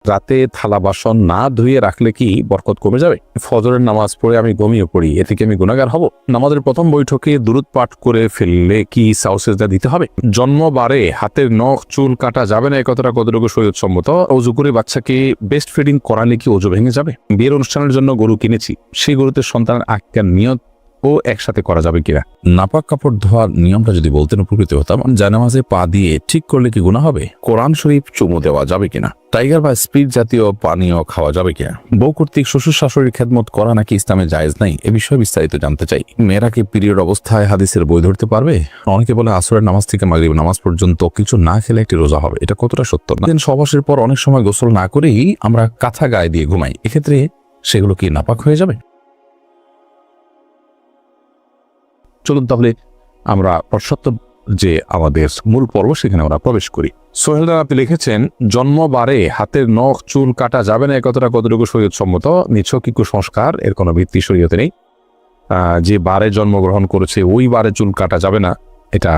রাতে থালা বাসন না ধুয়ে রাখলে কি বরকত কমে যাবে? ফজরের নামাজ পড়ে আমি ঘুমিয়ে পড়ি, এতে কি আমি গুনাহগার হব? নামাজের প্রথম বৈঠকে দুরূদ পাঠ করে ফেললে কি সাউসেজদা দিতে হবে? জন্মবারে হাতের নখ চুল কাটা যাবে না, এ কথাটা কতটুকু শরীয়তসম্মত? ওযু করে বাচ্চাকে বেস্ট ফিডিং করালে কি ওযু ভেঙে যাবে? বিয়ের অনুষ্ঠানের জন্য গরু কিনেছি, সেই গরুতে সন্তানের আকিকার নিয়ত ও একসাথে করা যাবে কিনা? নাপাক কাপড় ধোয়ার নিয়মটা যদি বলতেন উপকৃত হতাম। জানামাজে পা দিয়ে ঠিক করলে কি গুনাহ হবে? কোরআন শরীফ চুমু দেওয়া যাবে কিনা? টাইগার বা স্পিড জাতীয় পানীয় খাওয়া যাবে কিনা? বউ কর্তৃক শ্বশুর শাশুড়ির খেদমত করা নাকি ইসলামে জায়েজ নাই, এ বিষয়ে বিস্তারিত জানতে চাই। মেয়েরা কি পিরিয়ড অবস্থায় হাদিসের বই ধরতে পারবে? অনেকে বলে আসরের নামাজ থেকে মাগরিব নামাজ পর্যন্ত কিছু না খেলে একটি রোজা হবে, এটা কতটা সত্য? না সহবাসের পর অনেক সময় গোসল না করেই আমরা কাঁথা গায়ে দিয়ে ঘুমাই, এক্ষেত্রে সেগুলো কি নাপাক হয়ে যাবে? চলুন তাহলে আমরা পশ্চাৎ যে আমাদের মূল পর্ব সেখানে আমরা প্রবেশ করি। সোহেল আপনি লিখেছেন, জন্মবারে হাতের নখ চুল কাটা যাবে না, এ কথাটা কতটুকু শরীয়তসম্মত? নিছক কি কুসংস্কার, এর কোনো ভিত্তি শরীয়তে নেই। যে বারে জন্মগ্রহণ করেছে ওই বারে চুল কাটা যাবে না, এটা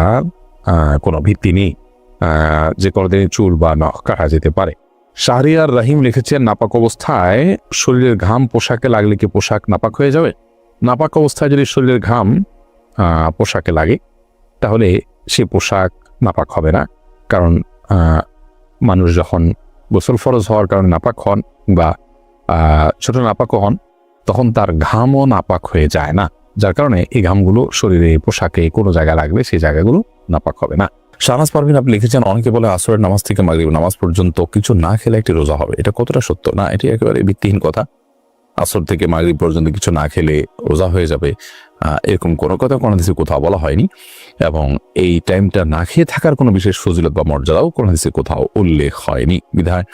কোনো ভিত্তি নেই। যে কোনোদিন চুল বা নখ কাটা যেতে পারে। শাহরিয়ার রাহিম লিখেছেন, নাপাক অবস্থায় শরীরের ঘাম পোশাকে লাগলে কি পোশাক নাপাক হয়ে যাবে? নাপাক অবস্থায় যদি শরীরের ঘাম পোশাকে লাগে তাহলে সে পোশাক নাপাক হবে না, কারণ মানুষ যখন গোসল ফরজ হওয়ার কারণে নাপাক হন বা ছোট নাপাকও হন, তখন তার ঘামও নাপাক হয়ে যায় না, যার কারণে এই ঘামগুলো শরীরে পোশাকে কোনো জায়গায় লাগলে সেই জায়গাগুলো নাপাক হবে না। শাহনাজ পারভিন আপনি লিখেছেন, অনেকে বলে আসরের নামাজ থেকে মাগরিব নামাজ পর্যন্ত কিছু না খেলে একটি রোজা হবে, এটা কতটা সত্য? না, এটি একেবারে ভিত্তিহীন কথা। আসর থেকে মাগরিব পর্যন্ত কিছু না খেলে রোজা হয়ে যাবে, এরকম কোনো কথা কোনো হাদিসে কোথাও বলা হয়নি, এবং এই টাইমটা না খেয়ে থাকার কোনো বিশেষ ফজিলত বা মর্যাদাও কোনো হাদিসে কোথাও উল্লেখ হয়নি। বিধায়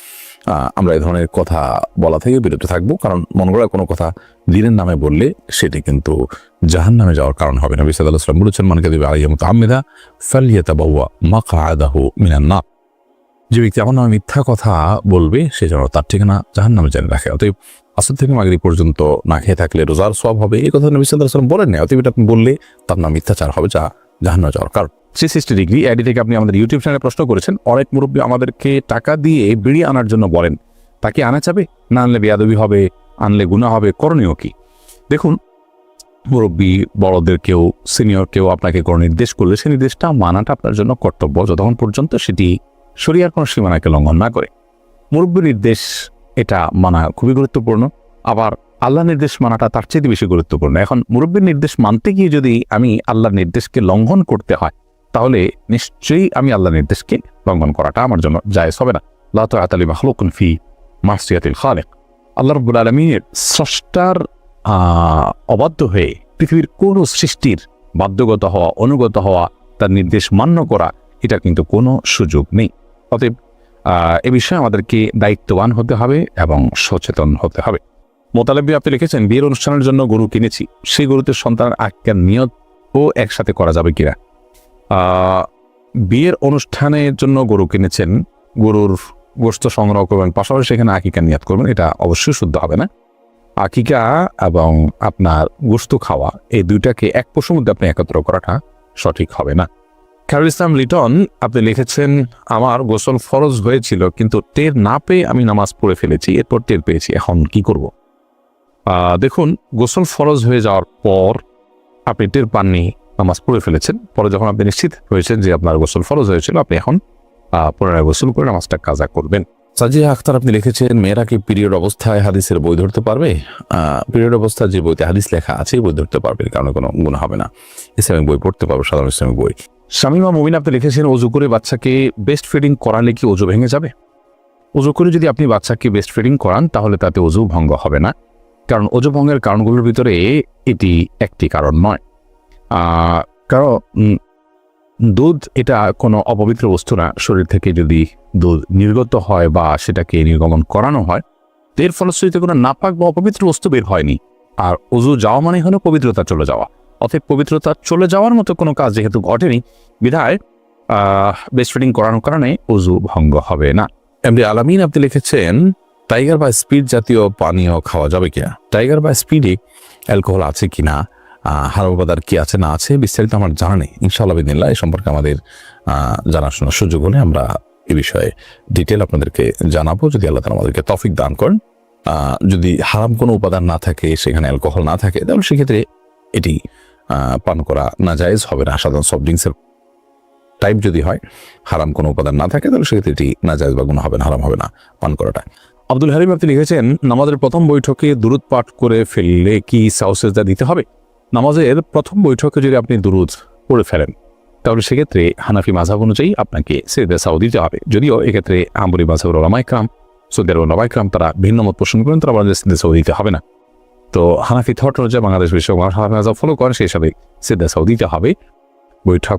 আমরা এই ধরনের কথা বলা থেকে বিরত থাকবো, কারণ মন গড়া কোনো কথা দিনের নামে বললে সেটি কিন্তু জাহান্নামে যাওয়ার কারণ হবে না। নবী সাল্লাল্লাহু আলাইহি ওয়াসাল্লাম বলেছেন, মান কাযিবা আলাইহি মুতাআম্মিদান ফালইয়াতাবাওয়া মাকআদাহু মিনান নার। যে ব্যক্তি আমার নামে মিথ্যা কথা বলবে সে যেন তার ঠিকানা জাহান্নামে জেনে রাখে। অতএব আসর থেকে মাগরিব পর্যন্ত না খেয়ে থাকলে রোজার সওয়াব হবে, এই কথা নবী সাল্লাল্লাহু আলাইহি ওয়াসাল্লাম বলেন না। অতএব এটা আপনি বললে তার নাম মিথ্যাচার হবে, যা জাহান্নামে যাওয়ার কারণ। 360 ডিগ্রি আইডি থেকে আপনি আমাদের ইউটিউব চ্যানেলে প্রশ্ন করেছেন, অনেক মুরব্বী আমাদেরকে টাকা দিয়ে বিড়ি আনার জন্য বলেন, তাকে আনা যাবে? না আনলে বেয়াদবি হবে, আনলে গুনাহ হবে, করণীয় কি? দেখুন, মুরব্বী বড়দের কেউ সিনিয়র কেউ আপনাকে কোনো নির্দেশ করলে সেই নির্দেশটা মানাটা আপনার জন্য কর্তব্য, যতক্ষণ পর্যন্ত সেটি শরীয়তের কোনো সীমানাকে লঙ্ঘন না করে। মুরব্বীর নির্দেশ এটা মানা খুবই গুরুত্বপূর্ণ, আবার আল্লাহর নির্দেশ মানাটা তার চেয়ে বেশি গুরুত্বপূর্ণ। এখন মুরব্বীর নির্দেশ মানতে গিয়ে যদি আমি আল্লাহর নির্দেশকে লঙ্ঘন করতে হয়, তাহলে নিশ্চয়ই আমি আল্লাহর নির্দেশকে লঙ্ঘন করাটা আমার জন্য জায়েজ হবে না। লা তাআতা লি মাখলুকিন ফি মাসিয়াতিল খালিক। আল্লাহ রাব্বুল আলামিনের স্রষ্টার অবাধ্য হয়ে পৃথিবীর কোনো সৃষ্টির বাধ্যগত হওয়া, অনুগত হওয়া, তার নির্দেশ মান্য করা, এটা কিন্তু কোনো সুযোগ নেই। অতএব এ বিষয়ে আমাদেরকে দায়িত্ববান হতে হবে এবং সচেতন হতে হবে। মোতালেব আপনি লিখেছেন, বিয়ের অনুষ্ঠানের জন্য গরু কিনেছি, সেই গরুতে সন্তানের আকিকার নিয়ত ও একসাথে করা যাবে কিনা? বিয়ের অনুষ্ঠানের জন্য গরু কিনেছেন, গরুর গোশত সংগ্রহ করবেন, পাশাপাশি সেখানে আকিকার নিয়ত করবেন, এটা অবশ্যই শুদ্ধ হবে না। আকিকা এবং আপনার গোশত খাওয়া এই দুইটাকে এক পশুর মধ্যে আপনি একত্র করাটা সঠিক হবে না। খায়রুল ইসলাম লিটন আপনি লিখেছেন, আমার গোসল ফরজ হয়েছিল কিন্তু টের না পেয়ে আমি নামাজ পড়ে ফেলেছি, এরপর টের পেয়েছি, এখন কি করব? দেখুন, গোসল ফরজ হয়ে যাওয়ার পর আপনি টের পাননি, নামাজ পড়ে ফেলেছেন, পরে যখন আপনি নিশ্চিত হয়েছেন যে আপনার গোসল ফরজ হয়েছিল, আপনি এখন পুনরায় গোসল করে নামাজটা কাজা করবেন। সাজিয়া আখতার আপনি লিখেছেন, মেয়েরা কি পিরিয়ড অবস্থায় হাদিসের বই ধরতে পারবে? পিরিয়ড অবস্থায় যে বইতে হাদিস লেখা আছে বই ধরতে পারবে, কারণ কোনো গুনাহ হবে না। ইসলামিক বই পড়তে পারবে, সাধারণ ইসলামিক বই। শামীমা মুমিন আপনি লিখেছেন, ওযু করে বাচ্চাকে বেস্ট ফিডিং করালে কি ওযু ভেঙে যাবে? ওযু করে যদি আপনি বাচ্চাকে বেস্ট ফিডিং করান তাহলে তাতে ওযু ভঙ্গ হবে না, কারণ ওযু ভঙ্গের কারণগুলোর ভিতরে এটি একটি কারণ নয়। কারণ দুধ এটা কোনো অপবিত্র বস্তু না। শরীর থেকে যদি দুধ নির্গত হয় বা সেটাকে নির্গমন করানো হয়, এর ফলশ্রুতিতে কোনো নাপাক বা অপবিত্র বস্তু বের হয়নি। আর ওযু যাওয়া মানে হলো পবিত্রতা চলে যাওয়া। অতএব পবিত্রতা চলে যাওয়ার মতো কোনো কাজ যেহেতু ঘটেনি, বিধায় বেস্ট ফিডিং করানোর কারণে ওযু ভঙ্গ হবে না। এমডি আলামিন আপনি লিখেছেন, টাইগার বা স্পিড জাতীয় পানীয় খাওয়া যাবে কিনা? টাইগার বা স্পিডে অ্যালকোহল আছে কিনা, হারবাদার কি আছে না আছে বিস্তারিত আমার জানা নেই। ইনশাআল্লাহ বিদিনিল্লাহ এই সম্পর্কে আমাদের জানাশোনার সুযোগ হলে আমরা এ বিষয়ে ডিটেল আপনাদেরকে জানাবো যদি আল্লাহ তাআলা আমাদেরকে তৌফিক দান করেন। যদি হারাম কোনো উপাদান না থাকে, সেখানে অ্যালকোহল না থাকে, তাহলে সেক্ষেত্রে এটি পান করা নাজায়েজ হবে না। সাধারণ সফট ড্রিঙ্কসের টাইপ যদি হয়, হারাম কোনো উপাদান না থাকে, তাহলে সেক্ষেত্রে এটি নাজায়েজ বা গুনাহ হবে না, হারাম হবে না পান করাটা। আব্দুল হালিম আপনি লিখেছেন, নামাজের প্রথম বৈঠকে দুরুদ পাঠ করে ফেললে কি সাহু সিজদা দিতে হবে? নামাজের প্রথম বৈঠকে যদি আপনি দুরুদ পড়ে ফেলেন, তাহলে সেক্ষেত্রে হানাফি মাযহাব অনুযায়ী আপনাকে সিজদা সাহু দিতে হবে। যদিও এক্ষেত্রে হাম্বলী মাযহাবের উলামা ইকরাম, সৌদি আরবের উলামা ইকরাম তারা ভিন্ন মত পোষণ করেন, তারা বলেন যে সিজদা সাহু দিতে হবে না। তো হানাফি থট অনুযায়ী বাংলাদেশ বিষয়ক হানাফি মাযহাব ফলো করেন, সেই হিসাবে সিজদা সাহু দিতে হবে।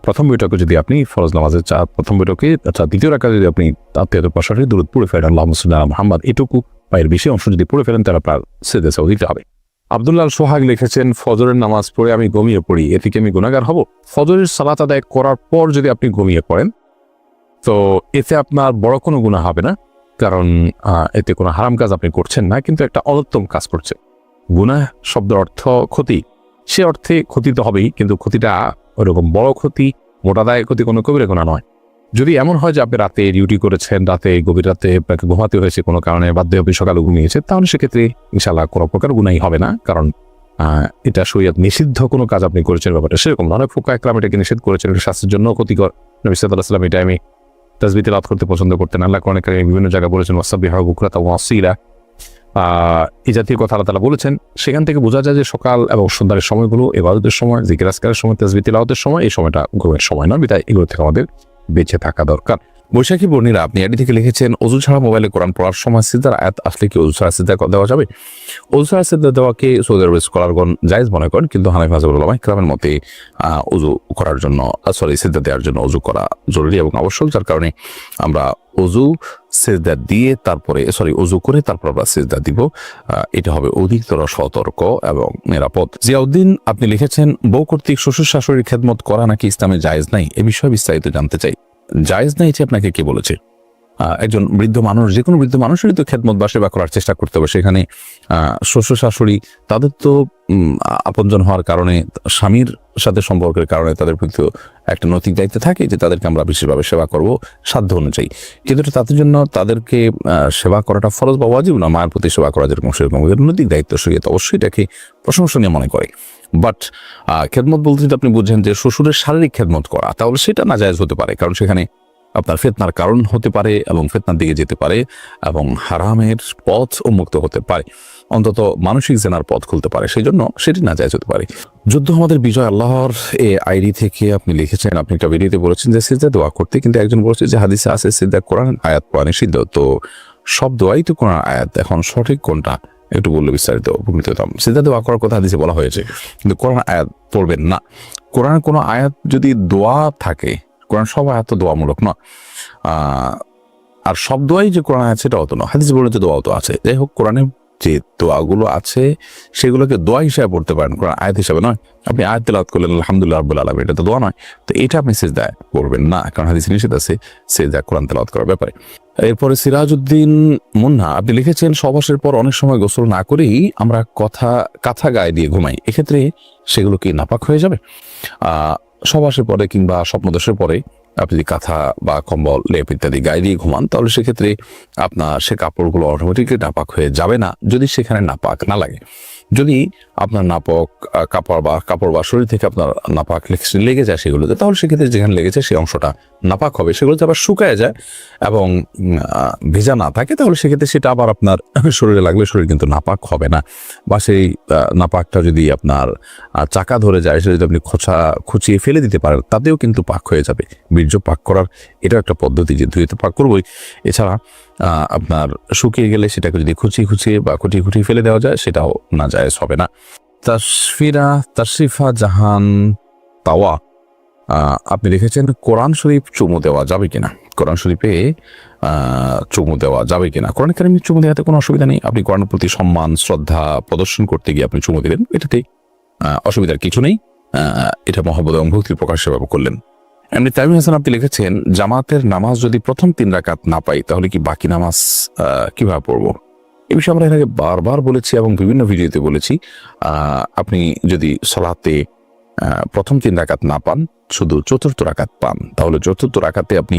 প্রথম বৈঠকে যদি আপনি ফরজ নামাজের প্রথম বৈঠকে দ্বিতীয় রাকাতে যদি আপনি তার পাশাপাশি দুরূদ পড়ে ফেলেন আল্লাহুম্মা সাল্লি আলা মুহাম্মাদ, এটুকু বা এর বেশি অংশ যদি পড়ে ফেলেন, তাহলে আপনার সিজদা সাহু দিতে হবে। আব্দুল্লাহ সোহাগ লিখেছেন, ফজরের নামাজ পড়ে আমি ঘুমিয়ে পড়ি, এতে কি আমি গুনাহগার হব? ফজরের সালাত আদায় করার পর যদি আপনি ঘুমিয়ে পড়েন, তো এতে আপনার বড় কোনো গুনাহ হবে না, কারণ এতে কোনো হারাম কাজ আপনি করছেন না, কিন্তু একটা অনুত্তম কাজ করছেন। গুনাহ শব্দের অর্থ ক্ষতি, সে অর্থে ক্ষতি তো হবেই, কিন্তু ক্ষতিটা ওইরকম বড় ক্ষতি, মোটাদায় ক্ষতি কোনো কবিরা গুনাহ নয়। যদি এমন হয় যে আপনি রাতে ডিউটি করেছেন, রাতে গভীর রাতে আপনাকে ঘুমাতে হয়েছে কোনো কারণে, বাধ্য হয়ে আপনি সকালে ঘুমিয়েছে, তাহলে সেক্ষেত্রে ইনশাআল্লাহ কোনো প্রকার গুনাহই হবে না, কারণ এটা শরীয়ত নিষিদ্ধ কোনো কাজ আপনি করেছেন, ব্যাপারটা সেরকম নয়। অনেক ফুকাহা ইকরাম এটাকে নিষেধ করেছেন, এটা স্বাস্থ্যের জন্য ক্ষতিকর। নবী সাল্লাল্লাহু আলাইহি ওয়াসাল্লাম এই টাইমে তাসবিহ তিলাওয়াত করতে পছন্দ করতেন। আল্লাহ কোরআনে কারিমে বিভিন্ন জায়গায় বলেছেন, ওয়াসাব্বিহু বুকরাতাও ওয়া আসীলা, এই জাতীয় কথা আল্লাহ তাআলা বলেছেন। সেখান থেকে বোঝা যায় যে সকাল এবং সন্ধ্যার সময়গুলো ইবাদতের সময়, জিকির আজকারের সময়, তাসবিহ তিলাওয়াতের সময়, এই সময়টা ঘুমের সময় নয়, বিধায় এগুলো থেকে আমাদের বেঁচে থাকা দরকার। বৈশাখী বর্ণিরা আপনি এটি থেকে লিখেছেন, অজু ছাড়া মোবাইলে কোরআন পড়ার সময় সিজদার আয়াত আসলে কি অজু ছাড়া সিজদা দেওয়া যাবে? অজু ছাড়া সিজদা দেওয়াকে সৌদি আরবের স্কলারগণ জায়েজ মনে করেন, কিন্তু হানাফি মাযহাবের উলামা ইকরামের মতে অজু করার জন্য সিজদা দেওয়ার জন্য অজু করা জরুরি এবং আবশ্যক, যার কারণে আমরা অজু সিজদা দিয়ে অজু করে তারপর আমরা সিজদা দিব। এটা হবে অধিকতর সতর্ক এবং নিরাপদ। জিয়াউদ্দিন আপনি লিখেছেন, বউ কর্তৃক শ্বশুর শাশুড়ির খেদমত করা নাকি ইসলামে জায়েজ নাই, এ বিষয়ে বিস্তারিত জানতে চাই। জায়েজ নাই এটি আপনাকে কে বলেছে? একজন বৃদ্ধ মানুষ, যে কোনো বৃদ্ধ মানুষেরই তো খেদমত বা সেবা করার চেষ্টা করতে হবে। সেখানে শ্বশুর শাশুড়ি তাদের তো আপনজন হওয়ার কারণে, স্বামীর সাথে সম্পর্কের কারণে তাদের প্রতি একটা নৈতিক দায়িত্ব থাকে যে তাদেরকে আমরা বিশেষভাবে সেবা করব সাধ্য অনুযায়ী, কিন্তু তাদের জন্য তাদেরকে সেবা করাটা ফরজ বা ওয়াজিব না। মায়ের প্রতি সেবা করা যেরকম সেরকম নৈতিক দায়িত্ব, শরীয়ত অবশ্যই এটাকে প্রশংসনীয় মনে করে। বাট খেদমত বলতে যদি আপনি বুঝেন যে শ্বশুরের শারীরিক খেদমত করা, তাহলে সেটা নাজায়েজ হতে পারে, কারণ সেখানে আপনার ফিতনার কারণ হতে পারে এবং ফিতনার দিকে যেতে পারে এবং হারামের পথ উন্মুক্ত হতে পারে, অন্তত মানসিক জেনার পথ খুলতে পারে, সেই জন্য সেটি নাজায়েজ হতে পারে। যুদ্ধ আমাদের বিজয় আল্লাহর এই আইডি থেকে আপনি লিখেছেন, আপনি একটা ভিডিওতে বলেছেন যে সিজদা দোয়া করতে, কিন্তু একজন বলেছে যে হাদিসে আছে সিজদা কোরআন আয়াত পড়া নিষিদ্ধ। তো সব দোয়াই তো কোরআন আয়াত, এখন সঠিক কোনটা একটু বললে বিস্তারিত উপকৃত হতাম। সিজদা দোয়া করার কথা হাদিসে বলা হয়েছে, কিন্তু কোরআন আয়াত পড়বেন না। কোরআন কোনো আয়াত যদি দোয়া থাকে, কোরআন সব আয়াত তো দোয়ামূলক না, আর সব দোয়াই যে কোরআন আছে এটা অত না। হাদিস বলে যে দোয়াও তো আছে। যাই হোক, কোরআনে যে দোয়াগুলো আছে সেগুলোকে দোয়া হিসাবে পড়তে পারেন, কোরআন আয়াত হিসাবে নয়। আপনি আয়াত তেলাওয়াত করলেন আলহামদুলিল্লাহ রাব্বিল আলামিন, এটা তো দোয়া নয়। তো এটা আপনি সিজদায় পড়বেন না, কারণ হাদিসে নিষেধ আছে সিজদায় কোরআন তেলাওয়াত করার ব্যাপারে। এরপরে সিরাজউদ্দিন মুন্না আপনি লিখেছেন, সহবাসের পর অনেক সময় গোসল না করেই আমরা কাঁথা গায়ে দিয়ে ঘুমাই, এক্ষেত্রে সেগুলো কি নাপাক হয়ে যাবে? সহবাসের পরে কিংবা স্বপ্নদোষের পরে আপনি যদি কাঁথা বা কম্বল লেপ ইত্যাদি গায়ে দিয়ে ঘুমান, তাহলে সেক্ষেত্রে আপনার সে কাপড়গুলো অটোমেটিকলি নাপাক হয়ে যাবে না, যদি সেখানে নাপাক না লাগে। যদি আপনার নাপাক কাপড় বা শরীর থেকে আপনার নাপাক লেগে যায় সেগুলোতে, তাহলে সেক্ষেত্রে যেখানে লেগেছে সেই অংশটা নাপাক হবে। সেগুলোতে আবার শুকায় যায় এবং ভেজা না থাকে, তাহলে সেক্ষেত্রে সেটা আবার আপনার শরীরে লাগলে শরীর কিন্তু নাপাক হবে না। বা সেই নাপাকটা যদি আপনার চাকা ধরে যায়, সেটা যদি আপনি খুঁচিয়ে ফেলে দিতে পারেন, তাতেও কিন্তু পাক হয়ে যাবে। বীর্য পাক করার এটা একটা পদ্ধতি, যে ধুয়ে তো পাক করবোই। এছাড়া আপনার শুকিয়ে গেলে সেটাকে যদি খুঁচিয়ে বা খুঁটিয়ে ফেলে দেওয়া যায়, সেটাও নাজায়েজ হবে না। তাশরিফা জাহান তাওয়া আপনি লিখেছেন, কোরআন শরীফ চুমু দেওয়া যাবে কিনা? কোরআন শরীফে চুমু দেওয়া যাবে কিনা? কোরআন কারিমে চুমু দেওয়াতে কোনো অসুবিধা নেই। আপনি কোরআনের প্রতি সম্মান শ্রদ্ধা প্রদর্শন করতে গিয়ে আপনি চুমু দিলেন, এটাতে অসুবিধার কিছু নেই। এটা মহব্বত এবং ভক্তির প্রকাশ সেভাবে করলেন। এমনি তামিম হাসান আপনি লিখেছেন, জামাতের নামাজ যদি প্রথম 3 রাকাত না পাই, তাহলে কি বাকি নামাজ কিভাবে পড়বো? এই বিষয়ে আমরা এর আগে বারবার বলেছি এবং বিভিন্ন ভিডিওতে বলেছি। আপনি যদি সালাতে প্রথম 3 রাকাত না পান, শুধু চতুর্থ রাকাত পান, তাহলে চতুর্থ রাকাতে আপনি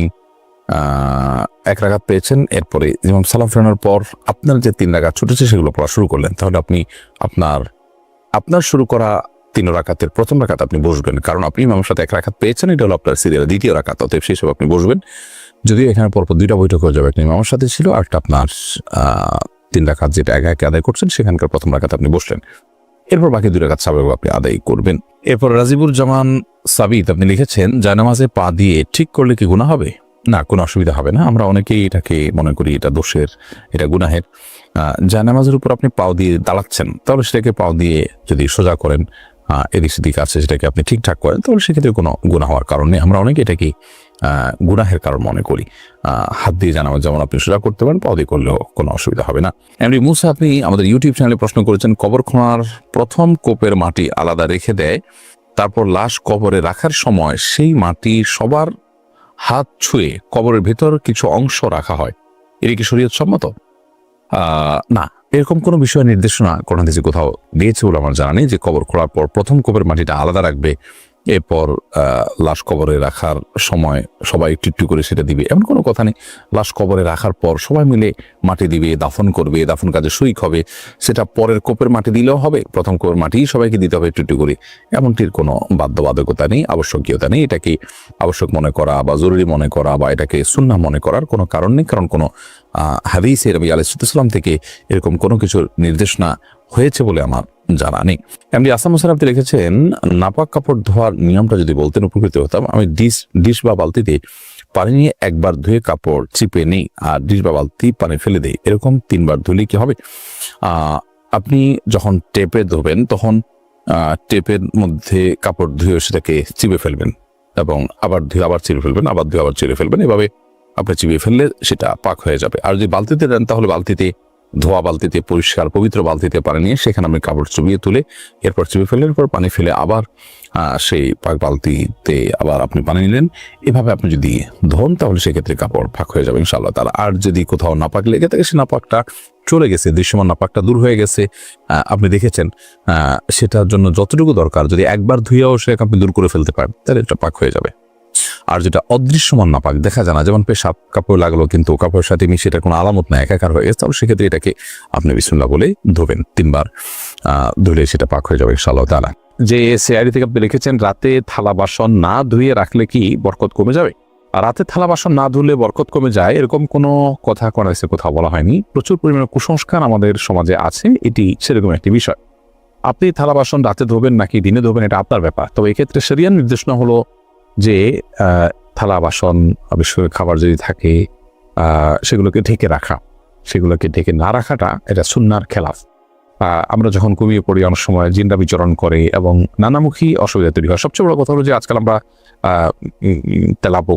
এক রাকাত পেয়েছেন, এরপরে ইমাম সালাম ফেরানোর পর আপনার যে 3 রাকাত ছুটেছে সেগুলো পড়া শুরু করলেন, তাহলে আপনি আপনার শুরু করা 3 রাকাতের প্রথম রাকাত আপনি বসবেন, কারণ আপনি ইমামের সাথে 1 রাকাত পেয়েছেন, এটা হলো আপনার সিরিয়ালের 2য় রাকাত, অতএব সেই সব আপনি বসবেন। যদিও এখানে পরপর 2টা বৈঠক হয়ে যাবে, একটা ইমামের সাথে ছিল আর একটা আপনার 3 রাকাত যেটা একা একা আদায় করছেন সেখানকার প্রথম রাকাত আপনি বসলেন, এরপর বাকি 2 রাকাত স্বাভাবিক আপনি আদায় করবেন। এরপর রাজিবুর জামান সাবিত আপনি লিখেছেন, জায়নামাজে পা দিয়ে ঠিক করলে কি গুনাহ হবে? না, কোনো অসুবিধা হবে না। আমরা অনেকেই এটাকে মনে করি এটা দোষের, এটা গুনাহের। জায়নামাজের উপর আপনি পাও দিয়ে দাঁড়াচ্ছেন, তাহলে সেটাকে পাও দিয়ে যদি সোজা করেন, এদিক সেদিক আছে সেটাকে আপনি ঠিকঠাক করেন, তাহলে সেক্ষেত্রে কোনো গুনাহ হওয়ার কারণ নেই। আমরা অনেকে এটাকে গুনাহের কারণ মনে করি। হাত দিয়ে জানামাজ যেমন আপনি সোজা করতে পারেন, পাও দিয়ে করলেও কোনো অসুবিধা হবে না। এমনি মুসা আপনি আমাদের ইউটিউব চ্যানেলে প্রশ্ন করেছেন, কবর খোঁড়ার প্রথম কোপের মাটি আলাদা রেখে দেয়, তারপর লাশ কবরে রাখার সময় সেই মাটি সবার হাত ছুঁয়ে কবরের ভেতর কিছু অংশ রাখা হয়, এটা কি শরীয়ত সম্মত? না, এরকম কোনো বিষয় নির্দেশনা কোনো দেশে কোথাও দিয়েছে বলে আমার জানা নেই যে কবর খোঁড়ার পর প্রথম কোপের মাটিটা আলাদা রাখবে, এরপর লাশ কবরে রাখার সময় সবাই একটু একটু করে সেটা দিবে, এমন কোনো কথা নেই। লাশ কবরে রাখার পর সবাই মিলে মাটি দিবে, দাফন করবে, দাফন কাজে শরিক হবে, সেটা পরের কোপের মাটি দিলেও হবে, প্রথম কোপের মাটি সবাইকে দিতে হবে একটু একটু করে, এমনটির কোনো বাধ্যবাধকতা নেই, আবশ্যকীয়তা নেই। এটাকে আবশ্যক মনে করা বা জরুরি মনে করা বা এটাকে সুন্নাহ মনে করার কোনো কারণ নেই, কারণ কোনো হাদিসে নবী আলাইহিস সালাম থেকে এরকম কোনো কিছুর নির্দেশনা হয়েছে বলে আমার জানা নেই। এমনি আসাম হোসেন আপনি লিখেছেন, নাপাক কাপড় ধোয়ার নিয়মটা যদি বলতেন উপকৃত হতাম। আমি ডিশ বা বালতিতে পানি নিয়ে একবার ধুয়ে কাপড় চিপে নেই আর ডিশ বা বালতি পানি ফেলে দেই, এরকম 3 বার ধুলে কি হবে? আপনি যখন টেপে ধোবেন তখন টেপের মধ্যে কাপড় ধুয়ে সেটাকে চিপে ফেলবেন এবং আবার ধুয়ে আবার চিপে ফেলবেন, আবার ধুয়ে আবার চিপে ফেলবেন, এভাবে আপনি চিবিয়ে ফেললে সেটা পাক হয়ে যাবে। আর যদি বালতিতে দেন তাহলে বালতিতে ধোয়া বালতিতে পরিষ্কার পবিত্র বালতিতে পানি নিয়ে সেখানে আপনি কাপড় চুবিয়ে তুলে এরপর চিপে ফেললেন, এরপর পানি ফেলে আবার সেই পাক বালতিতে আবার আপনি পানি নিলেন, এভাবে আপনি যদি ধোন তাহলে সেক্ষেত্রে কাপড় পাক হয়ে যাবে ইনশাআল্লাহ তাআলা। আর যদি কোথাও নাপাক লেগে থাকে সে নাপাকটা চলে গেছে, দৃশ্যমান নাপাকটা দূর হয়ে গেছে, আপনি দেখেছেন, সেটার জন্য যতটুকু দরকার যদি একবার ধুয়েও সেটাকে আপনি দূর করে ফেলতে পারেন তাহলে এটা পাক হয়ে যাবে। আর যেটা অদৃশ্যমান নাপাক দেখা যায় না, যেমন পেশাব কাপড় লাগলো কিন্তু কাপড়ের সাথে মিশে এটার কোনো আলামত না, একাকার হয়ে গেছে, তাহলে সেক্ষেত্রে এটাকে আপনি বিসমিল্লাহ বলে ধোবেন, 3 বার ধুলে সেটা পাক হয়ে যাবে ইনশাআল্লাহ তাআলা। যে সিআইডি থেকে আপনি লিখেছেন, রাতে থালা বাসন না ধুয়ে রাখলে কি বরকত কমে যাবে? আর রাতে থালা বাসন না ধুলে বরকত কমে যায় এরকম কোনো কথা কোরআনে কোথাও বলা হয়নি। প্রচুর পরিমাণে কুসংস্কার আমাদের সমাজে আছে, এটি সেরকম একটি বিষয়। আপনি থালা বাসন রাতে ধোবেন নাকি দিনে ধোবেন এটা আপনার ব্যাপার, তবে এক্ষেত্রে শরিয়ার নির্দেশনা হলো যে থালা বাসন বিশেষ করে খাবার যদি থাকে সেগুলোকে ঢেকে রাখা, সেগুলোকে ঢেকে না রাখাটা এটা সুন্নাহর খেলাফ। আমরা যখন ঘুমিয়ে পড়ি অনেক সময় জিনরা বিচরণ করে এবং নানামুখী অসুবিধা তৈরি হয়। সবচেয়ে বড় কথা হলো যে আজকাল আমরা তেলাপোক